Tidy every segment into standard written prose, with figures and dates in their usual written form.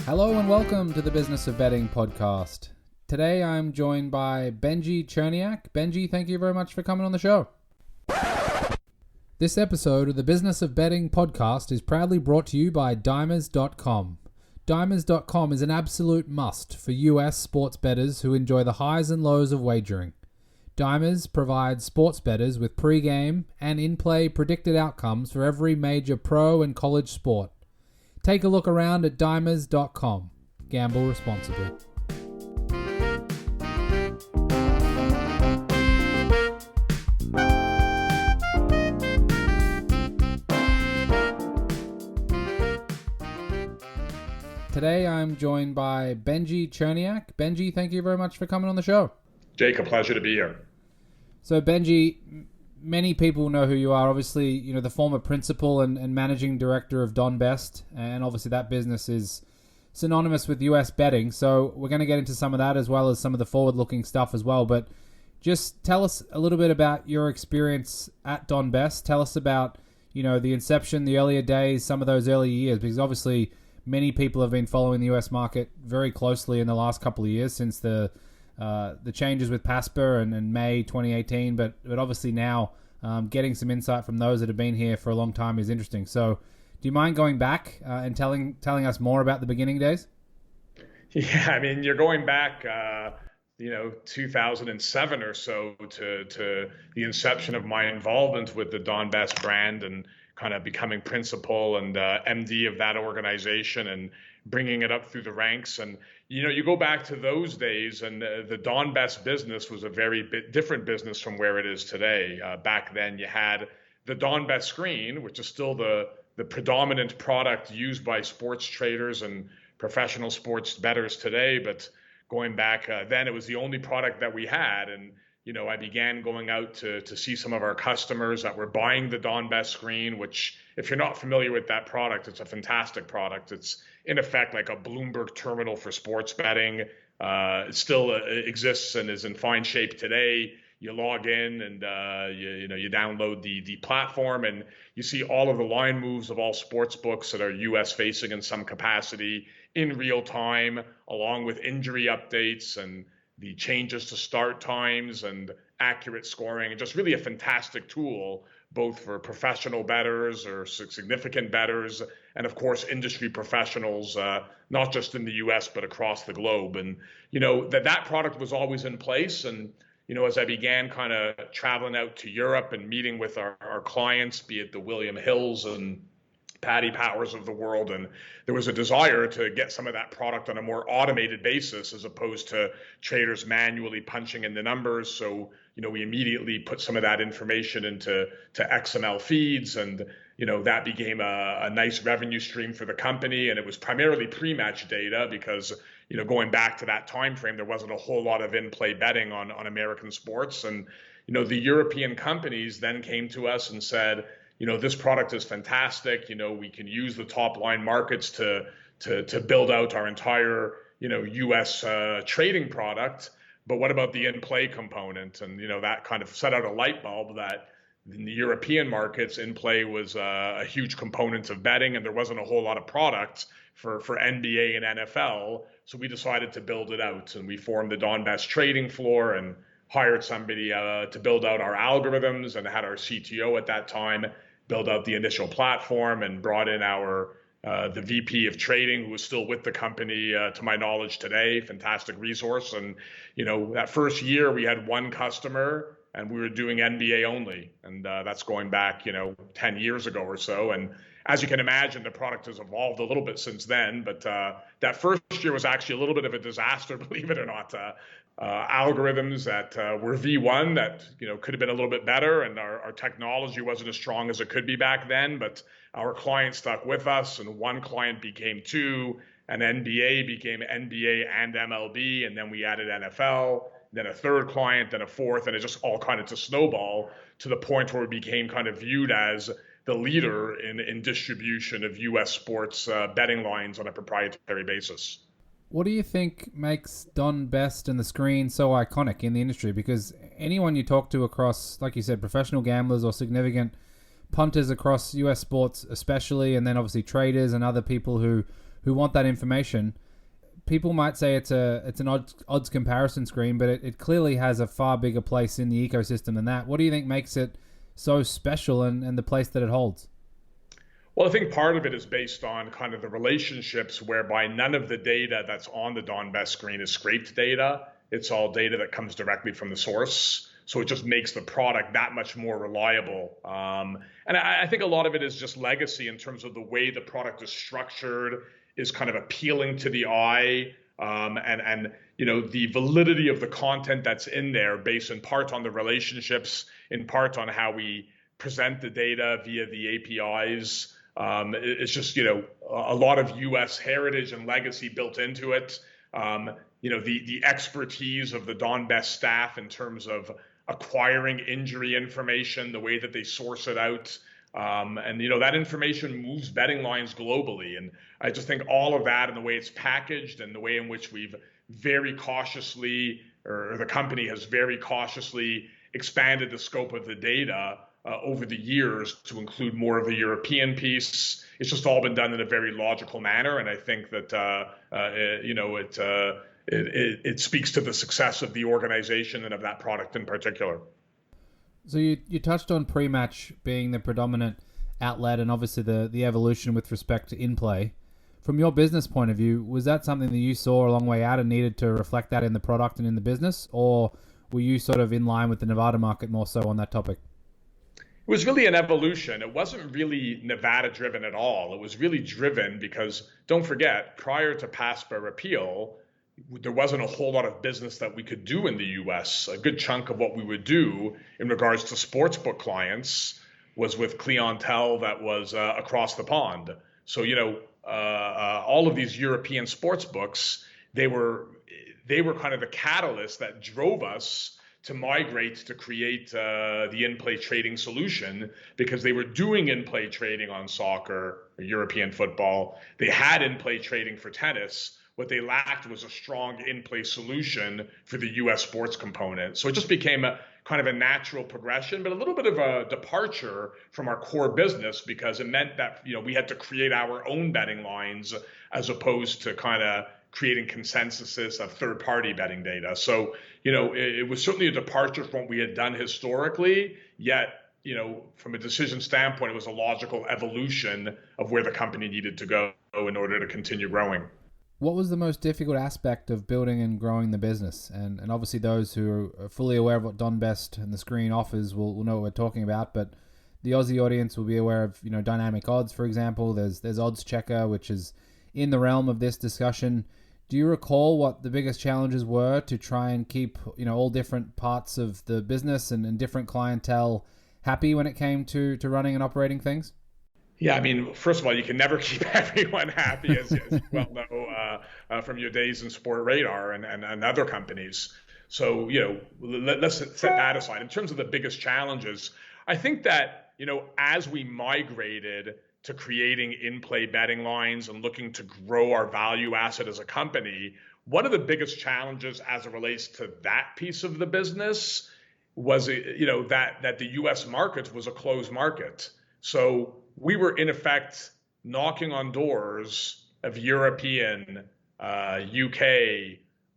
Hello and welcome to the Business of Betting podcast. Today I'm joined by Benjie Cherniak. Benjie, thank you very much for coming on the show. This episode of the Business of Betting podcast is proudly brought to you by Dimers.com. Dimers.com is an absolute must for US sports bettors who enjoy the highs and lows of wagering. Dimers provides sports bettors with pre-game and in-play predicted outcomes for every major pro and college sport. Take a look around at Dimers.com. Gamble responsibly. Today I'm joined by Benjie Cherniak. Benjie, thank you very much for coming on the show. Jake, a pleasure to be here. So Benjie, many people know who you are. Obviously, the former principal and managing director of Don Best, and obviously that business is synonymous with US betting. So we're going to get into some of that as well as some of the forward-looking stuff as well. But just tell us a little bit about your experience at Don Best. Tell us about, the inception, the earlier days, some of those early years, because obviously many people have been following the US market very closely in the last couple of years since the changes with PASPA and May 2018, but obviously now getting some insight from those that have been here for a long time is interesting. So do you mind going back and telling us more about the beginning days? Yeah, I mean, you're going back, 2007 or so to the inception of my involvement with the Don Best brand and kind of becoming principal and MD of that organization and bringing it up through the ranks. And, you go back to those days and the Don Best business was a very different business from where it is today. Back then you had the Don Best screen, which is still the predominant product used by sports traders and professional sports bettors today. But going back then, it was the only product that we had. And, I began going out to see some of our customers that were buying the Don Best screen, which if you're not familiar with that product, it's a fantastic product. It's in effect like a Bloomberg terminal for sports betting. It still exists and is in fine shape today. You log in and you download the platform and you see all of the line moves of all sports books that are US facing in some capacity in real time, along with injury updates and the changes to start times and accurate scoring, and just really a fantastic tool, both for professional bettors or significant bettors, and of course, industry professionals, not just in the US, but across the globe. And, that product was always in place. And, as I began kind of traveling out to Europe and meeting with our clients, be it the William Hills and Paddy Powers of the world, and there was a desire to get some of that product on a more automated basis as opposed to traders manually punching in the numbers. So, we immediately put some of that information into XML feeds, and that became a nice revenue stream for the company. And it was primarily pre-match data because going back to that time frame, there wasn't a whole lot of in-play betting on American sports. And the European companies then came to us and said, this product is fantastic. We can use the top line markets to build out our entire, US trading product. But what about the in-play component? And, that kind of set out a light bulb that in the European markets, in-play was a huge component of betting, and there wasn't a whole lot of product for NBA and NFL. So we decided to build it out, and we formed the Don Best trading floor and hired somebody to build out our algorithms, and had our CTO at that time build out the initial platform, and brought in the VP of trading, who is still with the company to my knowledge today. Fantastic resource. And that first year we had one customer and we were doing NBA only, and that's going back 10 years ago or so. And as you can imagine, the product has evolved a little bit since then, but that first year was actually a little bit of a disaster, believe it or not. Algorithms that were V1 that could have been a little bit better, and our technology wasn't as strong as it could be back then, but our clients stuck with us, and one client became two, and NBA became NBA and MLB, and then we added NFL, then a third client, then a fourth, and it just all kind of to snowball to the point where it became kind of viewed as the leader in distribution of U.S. sports betting lines on a proprietary basis. What do you think makes Don Best and the screen so iconic in the industry? Because anyone you talk to across, like you said, professional gamblers or significant punters across US sports especially, and then obviously traders and other people who want that information, people might say it's an odds comparison screen, but it clearly has a far bigger place in the ecosystem than that. What do you think makes it so special and the place that it holds? Well, I think part of it is based on kind of the relationships whereby none of the data that's on the Don Best screen is scraped data. It's all data that comes directly from the source. So it just makes the product that much more reliable. And I think a lot of it is just legacy in terms of the way the product is structured, is kind of appealing to the eye, and the validity of the content that's in there, based in part on the relationships, in part on how we present the data via the APIs. It's just, a lot of US heritage and legacy built into it. The expertise of the Don Best staff in terms of acquiring injury information, the way that they source it out. That information moves betting lines globally. And I just think all of that and the way it's packaged and the way in which we've very cautiously, or the company has very cautiously expanded the scope of the data over the years to include more of the European piece. It's just all been done in a very logical manner, and I think that it speaks to the success of the organization and of that product in particular. So you touched on pre-match being the predominant outlet, and obviously the evolution with respect to in-play. From your business point of view, was that something that you saw a long way out and needed to reflect that in the product and in the business, or were you sort of in line with the Nevada market more so on that topic? It was really an evolution. It wasn't really Nevada driven at all. It was really driven because, don't forget, prior to PASPA repeal, there wasn't a whole lot of business that we could do in the US. A good chunk of what we would do in regards to sportsbook clients was with clientele that was across the pond. So, all of these European sportsbooks, they were kind of the catalyst that drove us to migrate to create the in-play trading solution, because they were doing in-play trading on soccer or European football. They had in-play trading for tennis. What they lacked was a strong in-play solution for the US sports component. So it just became a kind of a natural progression, but a little bit of a departure from our core business, because it meant that we had to create our own betting lines as opposed to kind of creating consensuses of third-party betting data. So, it was certainly a departure from what we had done historically, yet, from a decision standpoint, it was a logical evolution of where the company needed to go in order to continue growing. What was the most difficult aspect of building and growing the business? And obviously those who are fully aware of what Don Best and the screen offers will know what we're talking about, but the Aussie audience will be aware of, dynamic odds, for example. There's Odds Checker, which is in the realm of this discussion. Do you recall what the biggest challenges were to try and keep, all different parts of the business and different clientele happy when it came to running and operating things? Yeah, I mean, first of all, you can never keep everyone happy, as you well know from your days in Sport Radar and other companies. So, let's set that aside. In terms of the biggest challenges, I think that, as we migrated to creating in-play betting lines and looking to grow our value asset as a company, one of the biggest challenges as it relates to that piece of the business was, that the U.S. market was a closed market. So we were in effect knocking on doors of European, UK,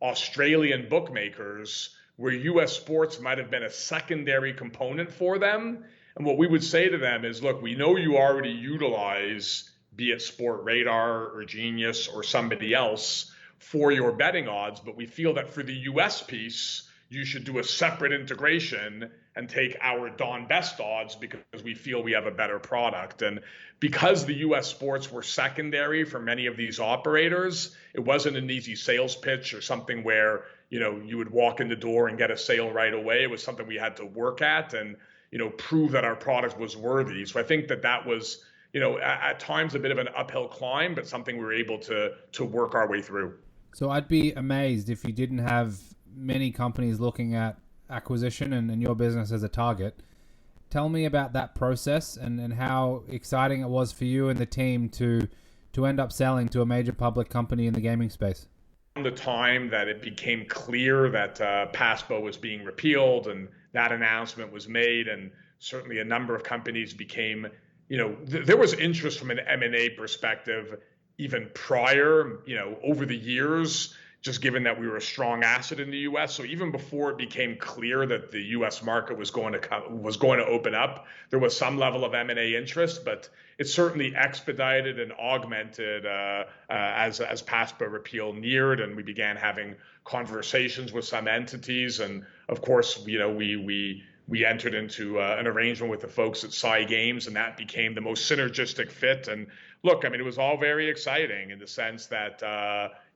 Australian bookmakers, where US sports might have been a secondary component for them. And what we would say to them is, look, we know you already utilize, be it Sport Radar or Genius or somebody else, for your betting odds, but we feel that for the US piece, you should do a separate integration and take our Don Best odds because we feel we have a better product. And because the US sports were secondary for many of these operators, it wasn't an easy sales pitch or something where, you would walk in the door and get a sale right away. It was something we had to work at and, prove that our product was worthy. So I think that was, at times a bit of an uphill climb, but something we were able to work our way through. So I'd be amazed if you didn't have many companies looking at acquisition and your business as a target. Tell me about that process and how exciting it was for you and the team to end up selling to a major public company in the gaming space. the time that it became clear that PASPA was being repealed and that announcement was made, and certainly a number of companies became, there was interest from an M&A perspective even prior, over the years, just given that we were a strong asset in the U.S. So even before it became clear that the U.S. market was going to open up, there was some level of M&A interest, but it certainly expedited and augmented as PASPA repeal neared, and we began having conversations with some entities. And of course, we entered into an arrangement with the folks at Psy Games, and that became the most synergistic fit. And look, I mean, it was all very exciting in the sense that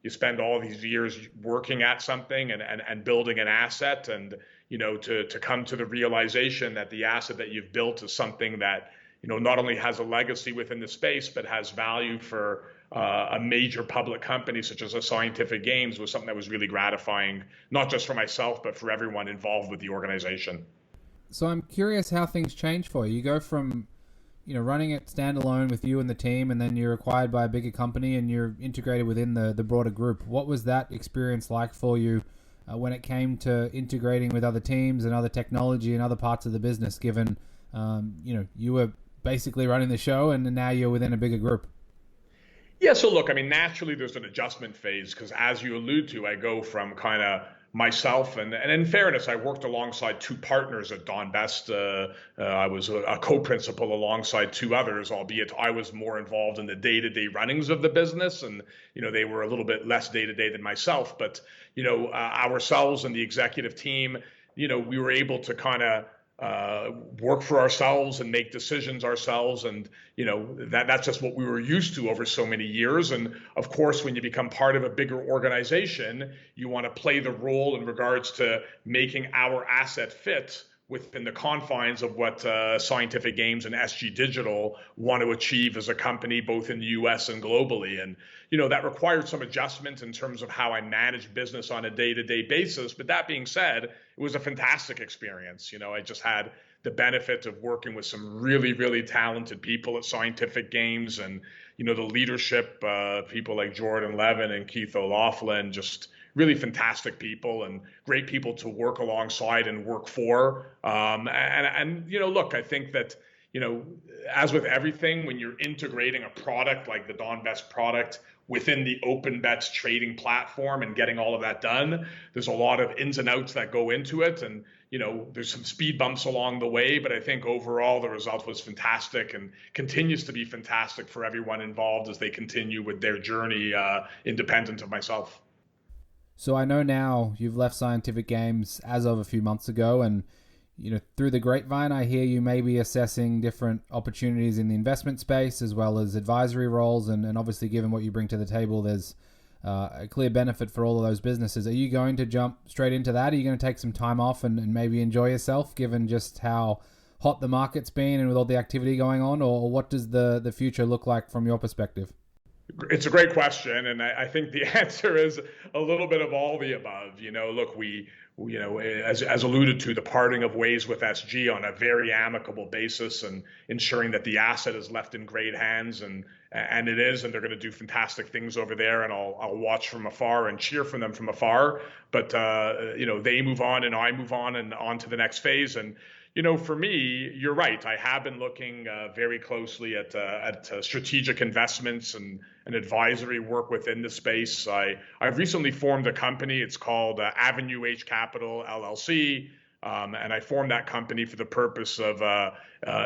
you spend all these years working at something and building an asset, and to come to the realization that the asset that you've built is something that not only has a legacy within the space but has value for a major public company such as a Scientific Games was something that was really gratifying, not just for myself but for everyone involved with the organization. So I'm curious how things change for you. You go from, running it standalone with you and the team, and then you're acquired by a bigger company and you're integrated within the broader group. What was that experience like for you when it came to integrating with other teams and other technology and other parts of the business, given, you were basically running the show and now you're within a bigger group? Yeah, so look, I mean, naturally there's an adjustment phase because as you allude to, I go from kind of myself, and in fairness, I worked alongside two partners at Don Best. I was a co-principal alongside two others, albeit I was more involved in the day-to-day runnings of the business, and they were a little bit less day-to-day than myself. But ourselves and the executive team, we were able to kind of work for ourselves and make decisions ourselves, and that's just what we were used to over so many years. And of course, when you become part of a bigger organization, you want to play the role in regards to making our asset fit within the confines of what Scientific Games and SG Digital want to achieve as a company, both in the US and globally. And, that required some adjustment in terms of how I manage business on a day-to-day basis. But that being said, it was a fantastic experience. I just had the benefit of working with some really, really talented people at Scientific Games, and, the leadership, people like Jordan Levin and Keith O'Loughlin, just really fantastic people and great people to work alongside and work for. Look, I think that, as with everything, when you're integrating a product like the Don Best product within the OpenBets trading platform and getting all of that done, there's a lot of ins and outs that go into it. And, there's some speed bumps along the way, but I think overall the result was fantastic and continues to be fantastic for everyone involved as they continue with their journey, independent of myself. So I know now you've left Scientific Games as of a few months ago, and through the grapevine, I hear you may be assessing different opportunities in the investment space as well as advisory roles, and obviously given what you bring to the table, there's a clear benefit for all of those businesses. Are you going to jump straight into that? Are you going to take some time off and maybe enjoy yourself, given just how hot the market's been and with all the activity going on, or what does the future look like from your perspective? It's a great question, and I think the answer is a little bit of all the above. Look, we as alluded to, the parting of ways with SG on a very amicable basis, and ensuring that the asset is left in great hands, and it is, and they're going to do fantastic things over there, and I'll watch from afar and cheer for them from afar. But they move on, and I move on, and on to the next phase. And for me, you're right. I have been looking very closely at strategic investments and advisory work within the space. I've recently formed a company. It's called Avenue H Capital LLC, and I formed that company for the purpose of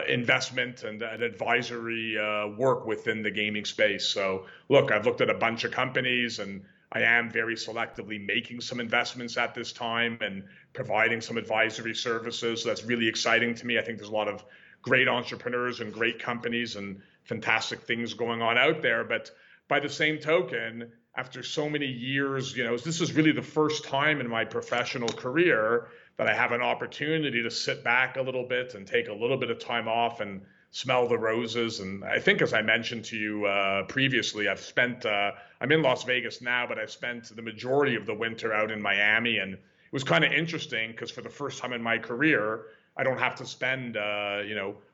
investment and advisory work within the gaming space. So, look, I've looked at a bunch of companies, and I am very selectively making some investments at this time and providing some advisory services. So that's really exciting to me. I think there's a lot of great entrepreneurs and great companies and fantastic things going on out there. But by the same token, after so many years, this is really the first time in my professional career that I have an opportunity to sit back a little bit and take a little bit of time off and smell the roses. And I think, as I mentioned to you previously, I'm in Las Vegas now, but I've spent the majority of the winter out in Miami. And it was kind of interesting because for the first time in my career, I don't have to spend,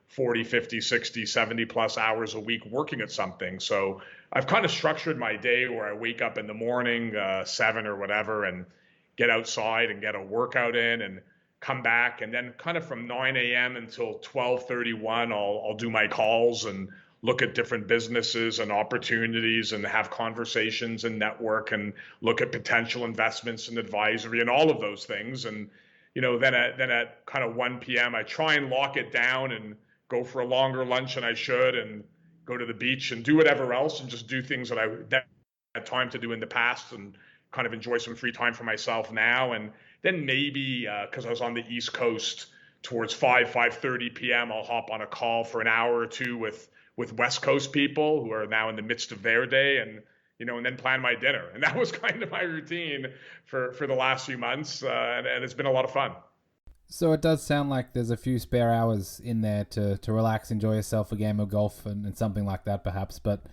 40, 50, 60, 70 plus hours a week working at something. So I've kind of structured my day where I wake up in the morning, 7 or whatever, and get outside and get a workout in and come back. And then kind of from 9 a.m. until 12:31, I'll do my calls and look at different businesses and opportunities and have conversations and network and look at potential investments and advisory and all of those things. And, then at kind of 1 p.m., I try and lock it down and go for a longer lunch than I should and go to the beach and do whatever else and just do things that I had time to do in the past and kind of enjoy some free time for myself now. And then maybe, because I was on the East Coast, towards 5:30 p.m., I'll hop on a call for an hour or two with West Coast people who are now in the midst of their day, and then plan my dinner. And that was kind of my routine for the last few months, and it's been a lot of fun. So it does sound like there's a few spare hours in there to relax, enjoy yourself, a game of golf and something like that perhaps. But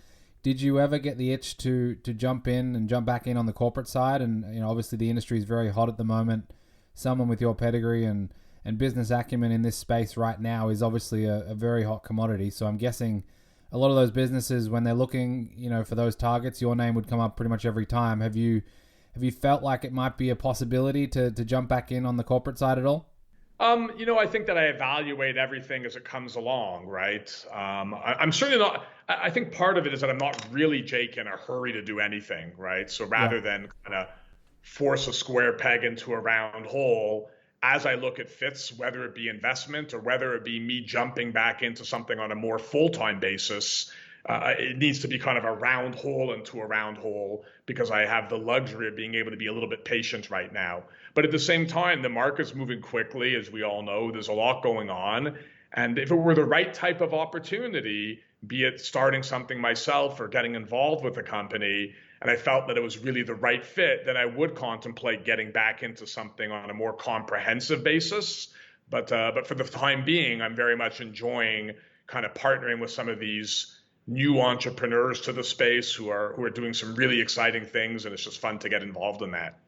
did you ever get the itch to jump in and jump back in on the corporate side? And obviously the industry is very hot at the moment. Someone with your pedigree and business acumen in this space right now is obviously a very hot commodity. So I'm guessing a lot of those businesses, when they're looking, for those targets, your name would come up pretty much every time. Have you felt like it might be a possibility to jump back in on the corporate side at all? I think that I evaluate everything as it comes along, right? I'm certainly not. I think part of it is that I'm not really, Jake, in a hurry to do anything, right? So rather than kind of force a square peg into a round hole, as I look at fits, whether it be investment or whether it be me jumping back into something on a more full-time basis, it needs to be kind of a round hole into a round hole because I have the luxury of being able to be a little bit patient right now. But at the same time, the market's moving quickly, as we all know. There's a lot going on. And if it were the right type of opportunity, be it starting something myself or getting involved with a company, and I felt that it was really the right fit, then I would contemplate getting back into something on a more comprehensive basis. But for the time being, I'm very much enjoying kind of partnering with some of these new entrepreneurs to the space who are doing some really exciting things, and it's just fun to get involved in that.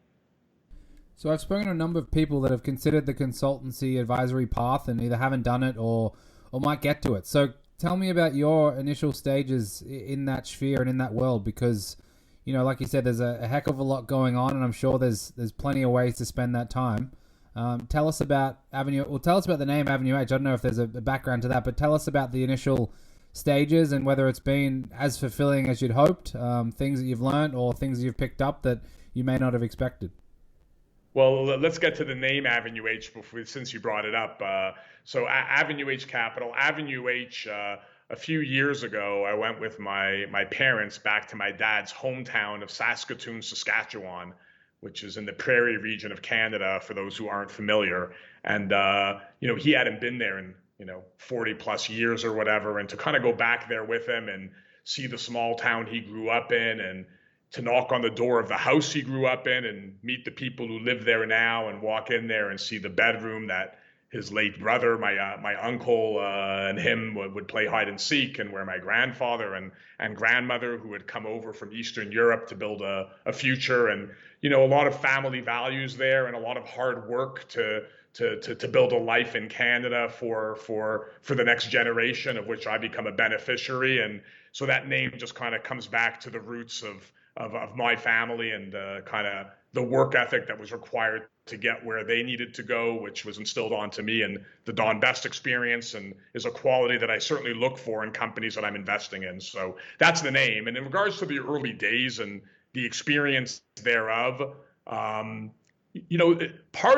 So I've spoken to a number of people that have considered the consultancy advisory path and either haven't done it or might get to it. So tell me about your initial stages in that sphere and in that world, because like you said, there's a heck of a lot going on, and I'm sure there's plenty of ways to spend that time. Tell us about tell us about the name Avenue H. I don't know if there's a background to that, but tell us about the initial stages and whether it's been as fulfilling as you'd hoped, things that you've learned or things you've picked up that you may not have expected. Well, let's get to the name Avenue H since you brought it up. So Avenue H Capital, Avenue H. A few years ago, I went with my parents back to my dad's hometown of Saskatoon, Saskatchewan, which is in the prairie region of Canada, for those who aren't familiar. And he hadn't been there in 40 plus years or whatever, and to kind of go back there with him and see the small town he grew up in, and to knock on the door of the house he grew up in and meet the people who live there now, and walk in there and see the bedroom that his late brother, my uncle, and him would play hide and seek, and where my grandfather and grandmother, who had come over from Eastern Europe to build a future, and a lot of family values there, and a lot of hard work to build a life in Canada for the next generation, of which I become a beneficiary. And so that name just kind of comes back to the roots of my family and kind of the work ethic that was required to get where they needed to go, which was instilled onto me and the Don Best experience, and is a quality that I certainly look for in companies that I'm investing in. So that's the name. And in regards to the early days and the experience thereof, part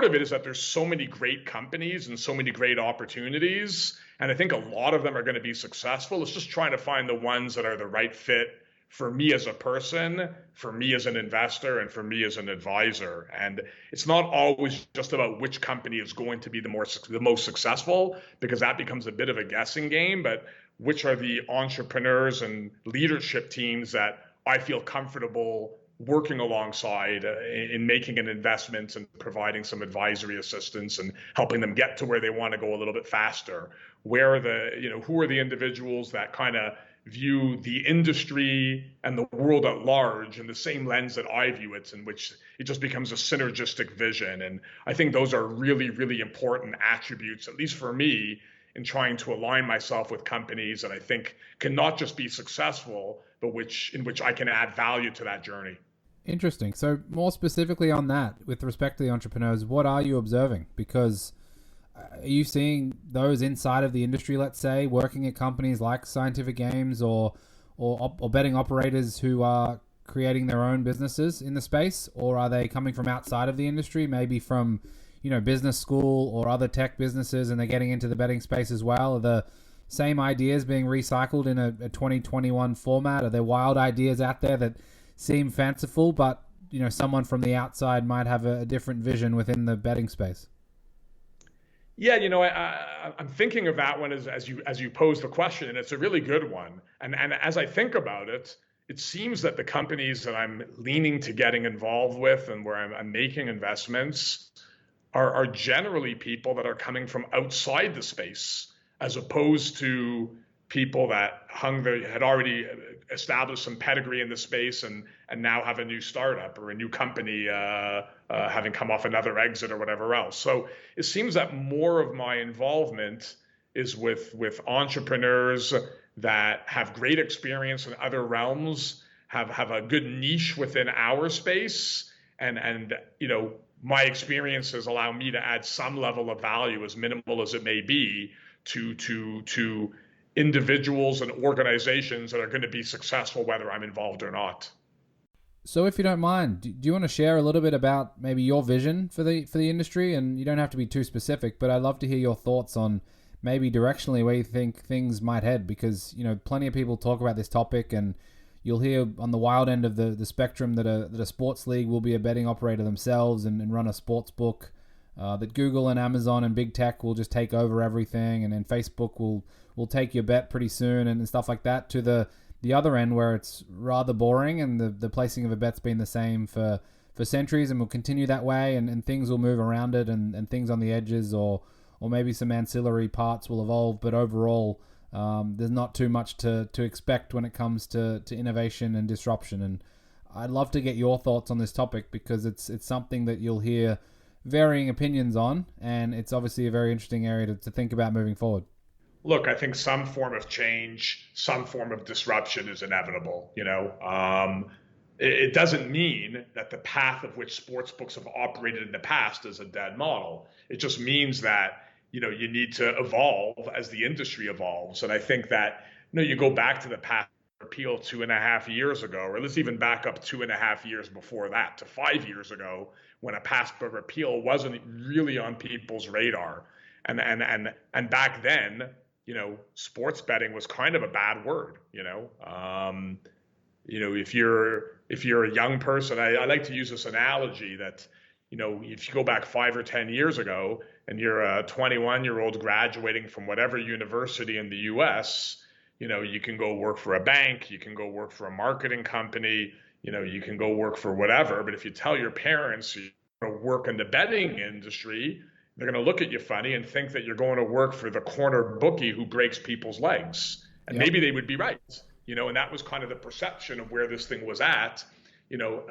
of it is that there's so many great companies and so many great opportunities, and I think a lot of them are going to be successful. It's just trying to find the ones that are the right fit for me as a person, for me as an investor, and for me as an advisor. And it's not always just about which company is going to be the most successful, because that becomes a bit of a guessing game, but which are the entrepreneurs and leadership teams that I feel comfortable working alongside in making an investment and providing some advisory assistance and helping them get to where they want to go a little bit faster. Where are who are the individuals that kind of view the industry and the world at large in the same lens that I view it, in which it just becomes a synergistic vision. And I think those are really, really important attributes, at least for me, in trying to align myself with companies that I think can not just be successful, but in which I can add value to that journey. Interesting. So more specifically on that, with respect to the entrepreneurs, what are you observing? Because are you seeing those inside of the industry, let's say, working at companies like Scientific Games or betting operators who are creating their own businesses in the space? Or are they coming from outside of the industry, maybe from, business school or other tech businesses, and they're getting into the betting space as well? Are the same ideas being recycled in a 2021 format? Are there wild ideas out there that seem fanciful, but someone from the outside might have a different vision within the betting space? Yeah, I'm thinking of that one as you pose the question, and it's a really good one. And as I think about it, it seems that the companies that I'm leaning to getting involved with and where I'm making investments are generally people that are coming from outside the space, as opposed to people that had already established some pedigree in the space and now have a new startup or a new company having come off another exit or whatever else. So it seems that more of my involvement is with entrepreneurs that have great experience in other realms, have a good niche within our space, and my experiences allow me to add some level of value, as minimal as it may be, to individuals and organizations that are going to be successful whether I'm involved or not. So if you don't mind, do you want to share a little bit about maybe your vision for the industry? And you don't have to be too specific, but I'd love to hear your thoughts on maybe directionally where you think things might head, because plenty of people talk about this topic, and you'll hear on the wild end of the spectrum that a sports league will be a betting operator themselves and run a sports book, that Google and Amazon and big tech will just take over everything, and then Facebook will take your bet pretty soon and stuff like that, to the other end where it's rather boring and the placing of a bet's been the same for centuries and will continue that way, and things will move around it, and things on the edges or maybe some ancillary parts will evolve, but overall there's not too much to expect when it comes to innovation and disruption. And I'd love to get your thoughts on this topic, because it's something that you'll hear varying opinions on, and it's obviously a very interesting area to think about moving forward. Look, I think some form of change, some form of disruption is inevitable. It doesn't mean that the path of which sports books have operated in the past is a dead model. It just means that you need to evolve as the industry evolves. And I think that you go back to the path repeal 2.5 years ago, or let's even back up 2.5 years before that to 5 years ago, when a PASPA repeal wasn't really on people's radar. And back then, sports betting was kind of a bad word. If you're a young person, I like to use this analogy that, if you go back 5 or 10 years ago and you're a 21-year-old graduating from whatever university in the US, you can go work for a bank, you can go work for a marketing company, you can go work for whatever. But if you tell your parents you're going to work in the betting industry, they're going to look at you funny and think that you're going to work for the corner bookie who breaks people's legs. And maybe they would be right. And that was kind of the perception of where this thing was at,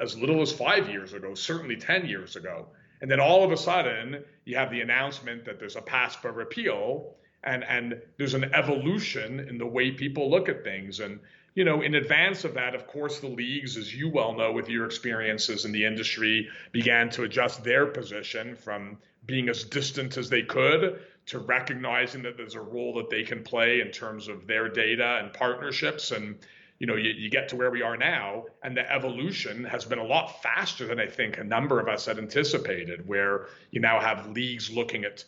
as little as 5 years ago, certainly 10 years ago. And then all of a sudden, you have the announcement that there's a PASPA repeal, and there's an evolution in the way people look at things. And, in advance of that, of course, the leagues, as you well know with your experiences in the industry, began to adjust their position from being as distant as they could to recognizing that there's a role that they can play in terms of their data and partnerships. And, you get to where we are now, and the evolution has been a lot faster than I think a number of us had anticipated, where you now have leagues looking at,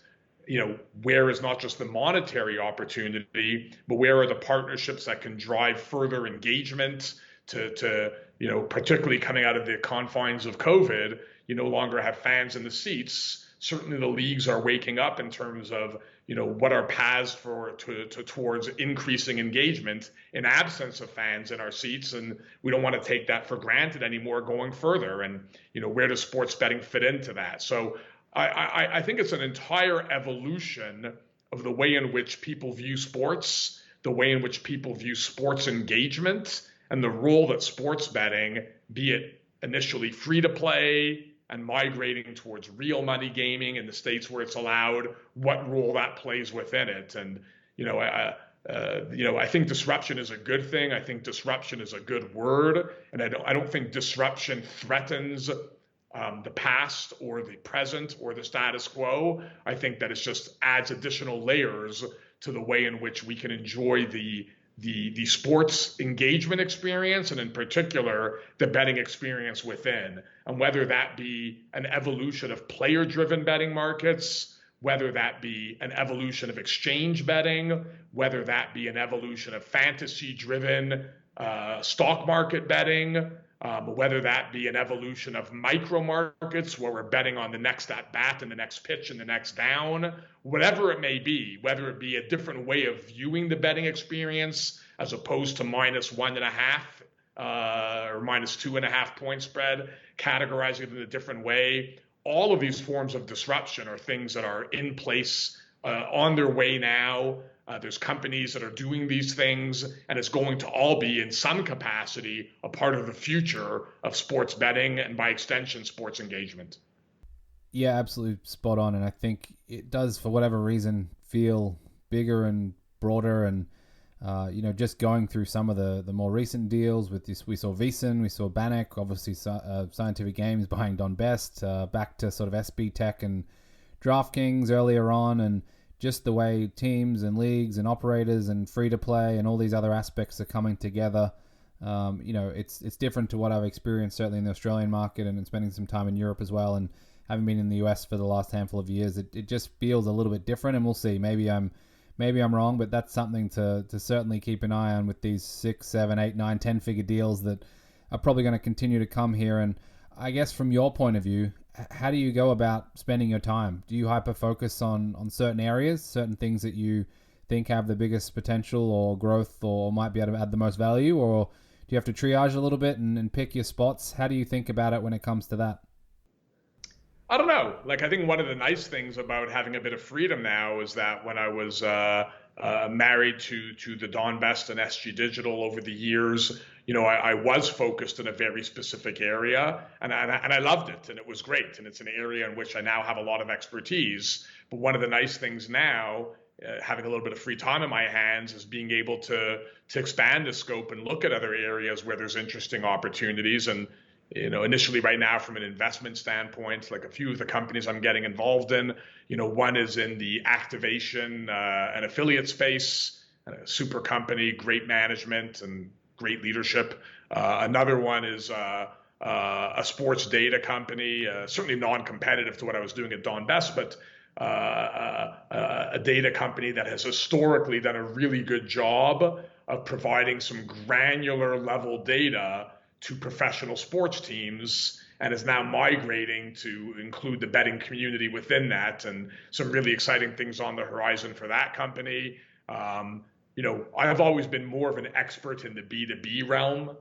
where is not just the monetary opportunity, but where are the partnerships that can drive further engagement to particularly coming out of the confines of COVID, you no longer have fans in the seats. Certainly the leagues are waking up in terms of, what are paths towards increasing engagement in absence of fans in our seats. And we don't want to take that for granted anymore going further. And, where does sports betting fit into that? So I think it's an entire evolution of the way in which people view sports, the way in which people view sports engagement, and the role that sports betting, be it initially free to play, and migrating towards real money gaming in the states where it's allowed, what role that plays within it. And, I think disruption is a good thing. I think disruption is a good word. And I don't think disruption threatens the past or the present or the status quo. I think that it just adds additional layers to the way in which we can enjoy the sports engagement experience, and in particular the betting experience within. And whether that be an evolution of player-driven betting markets, whether that be an evolution of exchange betting, whether that be an evolution of fantasy-driven stock market betting, whether that be an evolution of micro markets where we're betting on the next at bat and the next pitch and the next down, whatever it may be, whether it be a different way of viewing the betting experience as opposed to -1.5 or -2.5 point spread, categorizing it in a different way. All of these forms of disruption are things that are in place, on their way now. There's companies that are doing these things, and it's going to all be in some capacity a part of the future of sports betting and by extension sports engagement. Yeah, absolutely spot on. And I think it does, for whatever reason, feel bigger and broader. And, just going through some of the more recent deals with this, we saw VEASAN, we saw Bannock, obviously Scientific Games buying Don Best, back to sort of SB Tech and DraftKings earlier on, and just the way teams and leagues and operators and free-to-play and all these other aspects are coming together. It's different to what I've experienced certainly in the Australian market, and spending some time in Europe as well, and having been in the US for the last handful of years. It just feels a little bit different, and we'll see. Maybe I'm wrong, but that's something to certainly keep an eye on with these 6, 7, 8, 9, 10-figure deals that are probably going to continue to come here. And I guess from your point of view, how do you go about spending your time? Do you hyper-focus on certain areas, certain things that you think have the biggest potential or growth or might be able to add the most value? Or do you have to triage a little bit and pick your spots? How do you think about it when it comes to that? I don't know. I think one of the nice things about having a bit of freedom now is that when I was married to the Don Best and SG Digital over the years, I was focused in a very specific area, and I loved it, and it was great, and it's an area in which I now have a lot of expertise. But one of the nice things now, having a little bit of free time in my hands, is being able to expand the scope and look at other areas where there's interesting opportunities. And initially right now from an investment standpoint, like a few of the companies I'm getting involved in, one is in the activation and affiliate space, a super company, great management and great leadership. Another one is a sports data company, certainly non-competitive to what I was doing at Don Best, but a data company that has historically done a really good job of providing some granular level data to professional sports teams, and is now migrating to include the betting community within that, and some really exciting things on the horizon for that company. I've always been more of an expert in the B2B realm.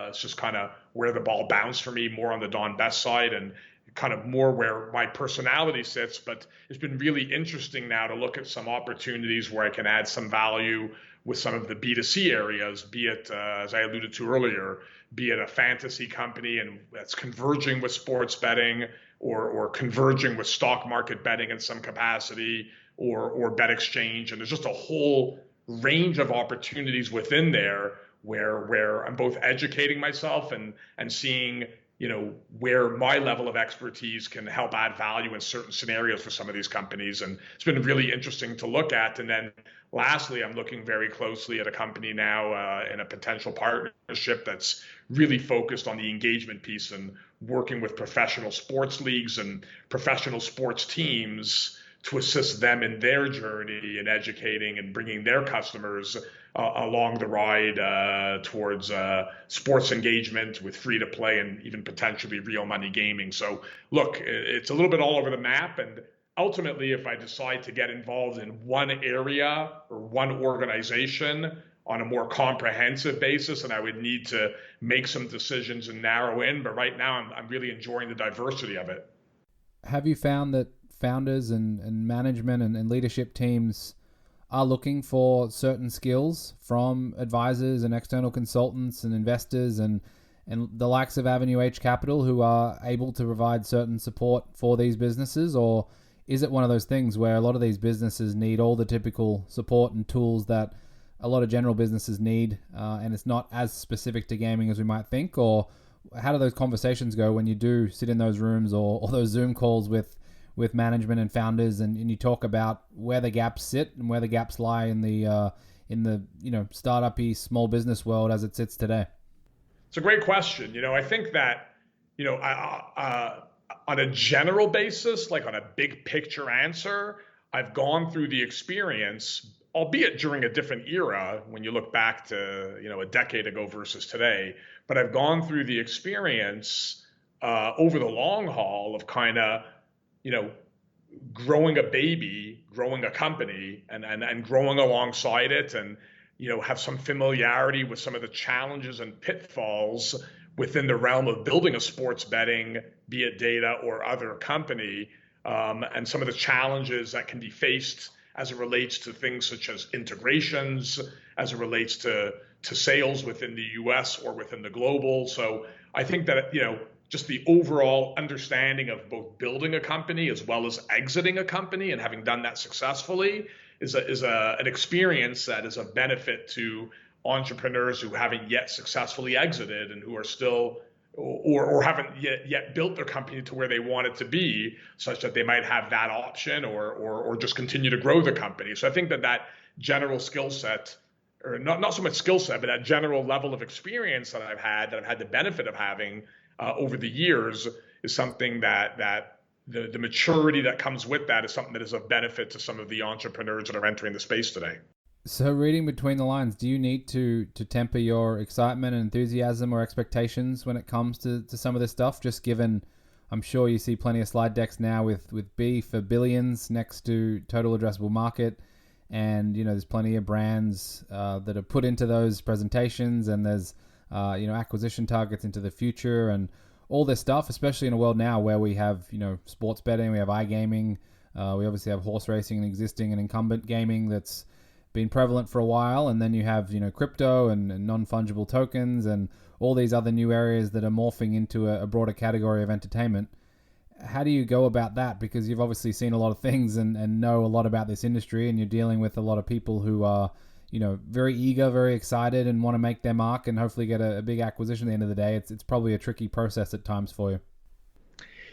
It's just kind of where the ball bounced for me, more on the Don Best side, and kind of more where my personality sits. But it's been really interesting now to look at some opportunities where I can add some value with some of the B2C areas, be it, as I alluded to earlier, be it a fantasy company and that's converging with sports betting, or converging with stock market betting in some capacity, or bet exchange. And there's just a whole range of opportunities within there where I'm both educating myself and seeing where my level of expertise can help add value in certain scenarios for some of these companies. And it's been really interesting to look at. And then lastly, I'm looking very closely at a company now in a potential partnership that's really focused on the engagement piece and working with professional sports leagues and professional sports teams to assist them in their journey in educating and bringing their customers along the ride towards sports engagement with free-to-play and even potentially real money gaming. So look, it's a little bit all over the map, and ultimately, if I decide to get involved in one area or one organization on a more comprehensive basis, and I would need to make some decisions and narrow in, but right now I'm really enjoying the diversity of it. Have you found that founders and management and leadership teams are looking for certain skills from advisors and external consultants and investors, and and the likes of Avenue H Capital who are able to provide certain support for these businesses? Or is it one of those things where a lot of these businesses need all the typical support and tools that a lot of general businesses need, and it's not as specific to gaming as we might think? Or how do those conversations go when you do sit in those rooms or those Zoom calls with management and founders, and you talk about where the gaps sit and where the gaps lie in the startup-y small business world as it sits today? It's a great question. I think that, on a general basis, like on a big picture answer, I've gone through the experience, albeit during a different era when you look back to, a decade ago versus today, but I've gone through the experience over the long haul of kind of, growing a baby, growing a company, and growing alongside it, and have some familiarity with some of the challenges and pitfalls within the realm of building a sports betting, be it data or other company, and some of the challenges that can be faced as it relates to things such as integrations, as it relates to sales within the US or within the global. So I think that, just the overall understanding of both building a company as well as exiting a company and having done that successfully is an experience that is of benefit to entrepreneurs who haven't yet successfully exited and who are still or haven't yet built their company to where they want it to be, such that they might have that option or just continue to grow the company. So I think that general skill set, or not so much skill set, but that general level of experience that I've had the benefit of having over the years, is something that the maturity that comes with that is something that is of benefit to some of the entrepreneurs that are entering the space today. So reading between the lines, do you need to temper your excitement and enthusiasm or expectations when it comes to some of this stuff? Just given, I'm sure you see plenty of slide decks now with B for billions next to total addressable market. And, there's plenty of brands that are put into those presentations, and there's, acquisition targets into the future and all this stuff, especially in a world now where we have, sports betting, we have iGaming, we obviously have horse racing and existing and incumbent gaming that's been prevalent for a while. And then you have, crypto and non-fungible tokens and all these other new areas that are morphing into a broader category of entertainment. How do you go about that? Because you've obviously seen a lot of things and know a lot about this industry, and you're dealing with a lot of people who are, very eager, very excited, and want to make their mark and hopefully get a big acquisition at the end of the day. It's probably a tricky process at times for you.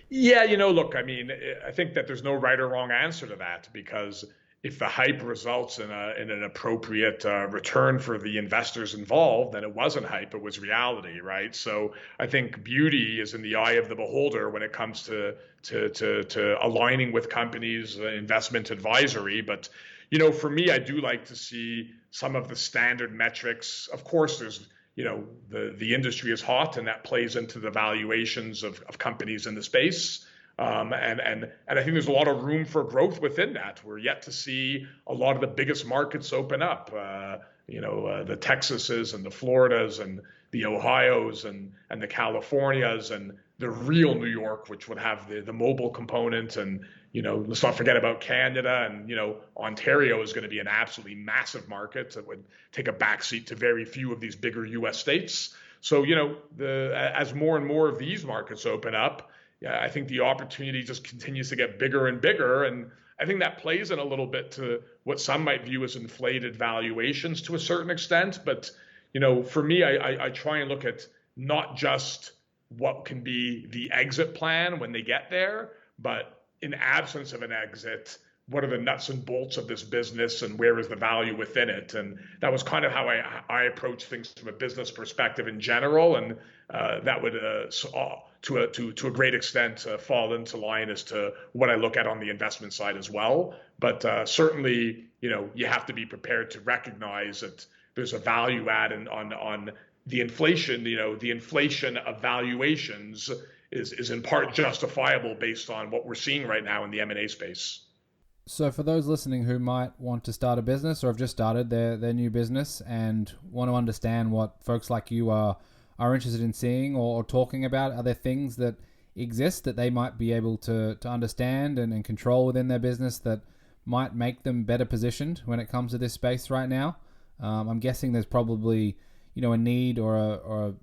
Yeah, look, I mean, I think that there's no right or wrong answer to that, because if the hype results in an appropriate return for the investors involved, then it wasn't hype, it was reality, right? So I think beauty is in the eye of the beholder when it comes to aligning with companies' investment advisory. But for me, I do like to see some of the standard metrics. Of course, there's the industry is hot, and that plays into the valuations of companies in the space. And I think there's a lot of room for growth within that. We're yet to see a lot of the biggest markets open up, the Texases and the Floridas and the Ohios and the Californias and the real New York, which would have the mobile component. And, let's not forget about Canada, and, Ontario is going to be an absolutely massive market that would take a backseat to very few of these bigger US states. So, as more and more of these markets open up, yeah, I think the opportunity just continues to get bigger and bigger. And I think that plays in a little bit to what some might view as inflated valuations to a certain extent. But, for me, I try and look at not just what can be the exit plan when they get there, but in absence of an exit, what are the nuts and bolts of this business and where is the value within it? And that was kind of how I approach things from a business perspective in general. And that would, to a great extent, fall into line as to what I look at on the investment side as well. But certainly, you have to be prepared to recognize that there's a value add on the inflation. The inflation of valuations is in part justifiable based on what we're seeing right now in the M&A space. So for those listening who might want to start a business or have just started their new business and want to understand what folks like you are interested in seeing or talking about, are there things that exist that they might be able to understand and control within their business that might make them better positioned when it comes to this space right now? I'm guessing there's probably a need or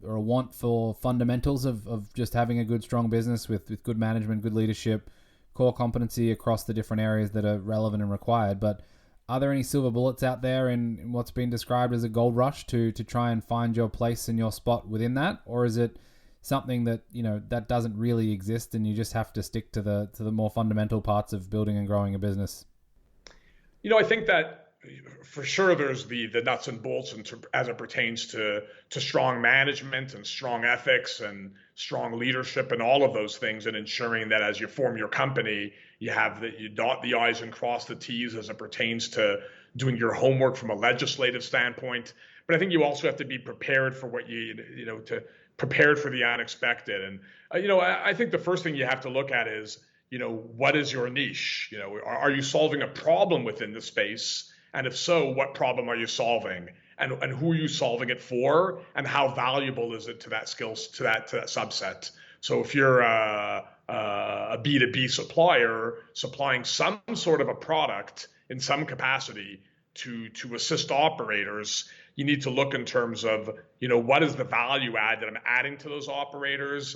a want for fundamentals of just having a good, strong business with good management, good leadership, core competency across the different areas that are relevant and required. But are there any silver bullets out there in what's been described as a gold rush to try and find your place and your spot within that? Or is it something that, that doesn't really exist and you just have to stick to the more fundamental parts of building and growing a business? I think that for sure there's the nuts and bolts as it pertains to strong management and strong ethics and strong leadership and all of those things, and ensuring that as you form your company, you dot the I's and cross the T's as it pertains to doing your homework from a legislative standpoint. But I think you also have to be prepared for prepared for the unexpected. And I think the first thing you have to look at is, what is your niche? Are you solving a problem within the space? And if so, what problem are you solving? And who are you solving it for? And how valuable is it to that subset? So if you're a B2B supplier supplying some sort of a product in some capacity to assist operators, you need to look in terms of, what is the value add that I'm adding to those operators?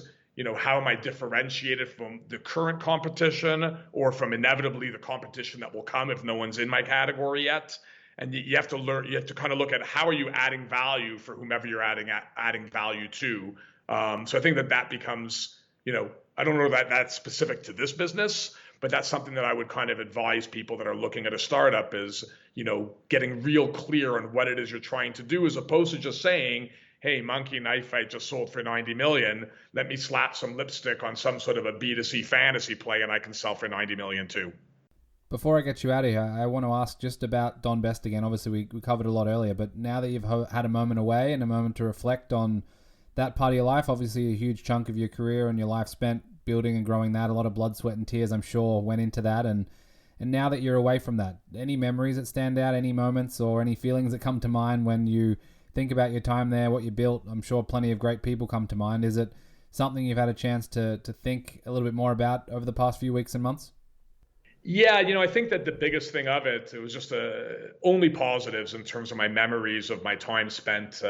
How am I differentiated from the current competition or from inevitably the competition that will come if no one's in my category yet? And you have to kind of look at how are you adding value for whomever you're adding value to. So I think that becomes, I don't know that that's specific to this business, but that's something that I would kind of advise people that are looking at a startup is, getting real clear on what it is you're trying to do, as opposed to just saying, hey, Monkey Knife Fight just sold for 90 million. Let me slap some lipstick on some sort of a B2C fantasy play and I can sell for 90 million too. Before I get you out of here, I want to ask just about Don Best again. Obviously, we covered a lot earlier, but now that you've had a moment away and a moment to reflect on that part of your life, obviously a huge chunk of your career and your life spent building and growing that, a lot of blood, sweat, and tears, I'm sure, went into that. And now that you're away from that, any memories that stand out, any moments or any feelings that come to mind when you think about your time there, what you built? I'm sure plenty of great people come to mind. Is it something you've had a chance to think a little bit more about over the past few weeks and months? Yeah, I think that the biggest thing of it was just only positives in terms of my memories of my time spent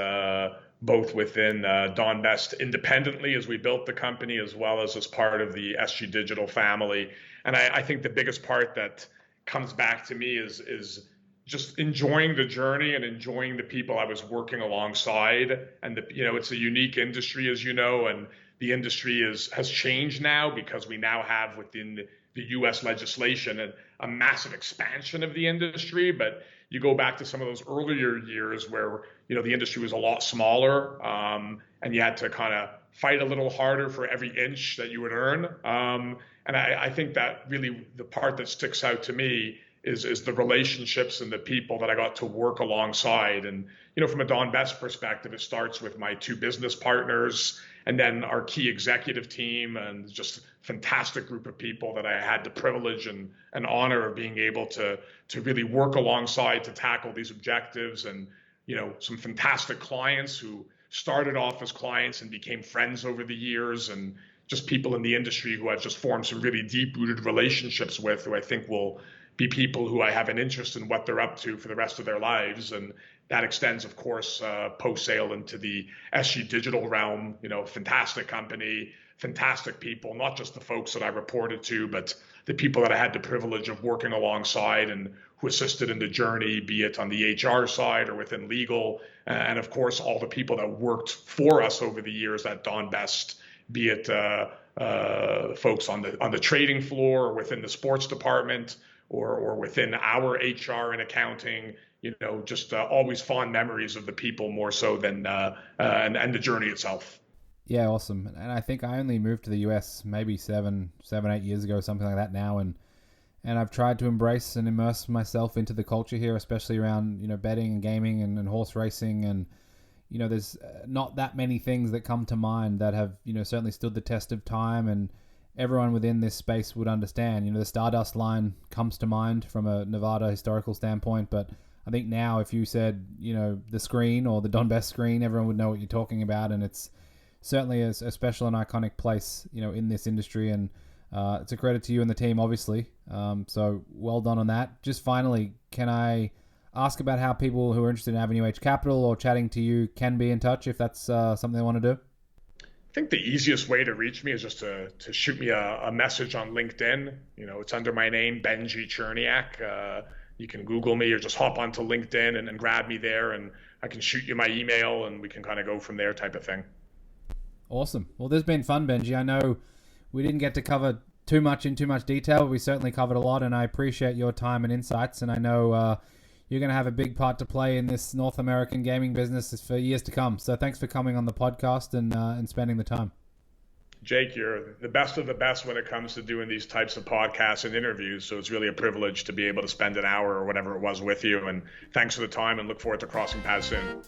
both within Don Best independently as we built the company, as well as part of the SG Digital family. And I think the biggest part that comes back to me is just enjoying the journey and enjoying the people I was working alongside. And it's a unique industry, as you know, and the industry has changed now because we now have within the U.S. legislation and a massive expansion of the industry. But you go back to some of those earlier years where the industry was a lot smaller, and you had to kind of fight a little harder for every inch that you would earn. And I think that really the part that sticks out to me is the relationships and the people that I got to work alongside. And, from a Don Best perspective, it starts with my two business partners and then our key executive team and just fantastic group of people that I had the privilege and honor of being able to really work alongside to tackle these objectives. And, some fantastic clients who started off as clients and became friends over the years, and just people in the industry who I've just formed some really deep-rooted relationships with, who I think will be people who I have an interest in what they're up to for the rest of their lives. And that extends, of course, post-sale into the SG Digital realm. Fantastic company, fantastic people, not just the folks that I reported to, but the people that I had the privilege of working alongside and who assisted in the journey, be it on the HR side or within legal. And of course, all the people that worked for us over the years at Don Best, be it folks on the trading floor or within the sports department or within our HR and accounting, just always fond memories of the people more so than and the journey itself. Yeah, awesome. And I think I only moved to the US maybe 8 years ago, something like that now. And I've tried to embrace and immerse myself into the culture here, especially around, betting and gaming and horse racing. And, there's not that many things that come to mind that have, certainly stood the test of time, and everyone within this space would understand. The Stardust line comes to mind from a Nevada historical standpoint, but I think now if you said, the screen or the Don Best screen, everyone would know what you're talking about. And it's certainly a special and iconic place, in this industry. And it's a credit to you and the team, obviously. So well done on that. Just finally, can I ask about how people who are interested in Avenue H Capital or chatting to you can be in touch if that's something they want to do? I think the easiest way to reach me is just to shoot me a message on LinkedIn. It's under my name, Benjie Cherniak. You can Google me or just hop onto LinkedIn and grab me there, and I can shoot you my email and we can kind of go from there type of thing. Awesome. Well, this has been fun, Benjie. I know we didn't get to cover too much detail, but we certainly covered a lot, and I appreciate your time and insights, and I know you're going to have a big part to play in this North American gaming business for years to come. So thanks for coming on the podcast and spending the time. Jake, you're the best of the best when it comes to doing these types of podcasts and interviews. So it's really a privilege to be able to spend an hour or whatever it was with you. And thanks for the time, and look forward to crossing paths soon.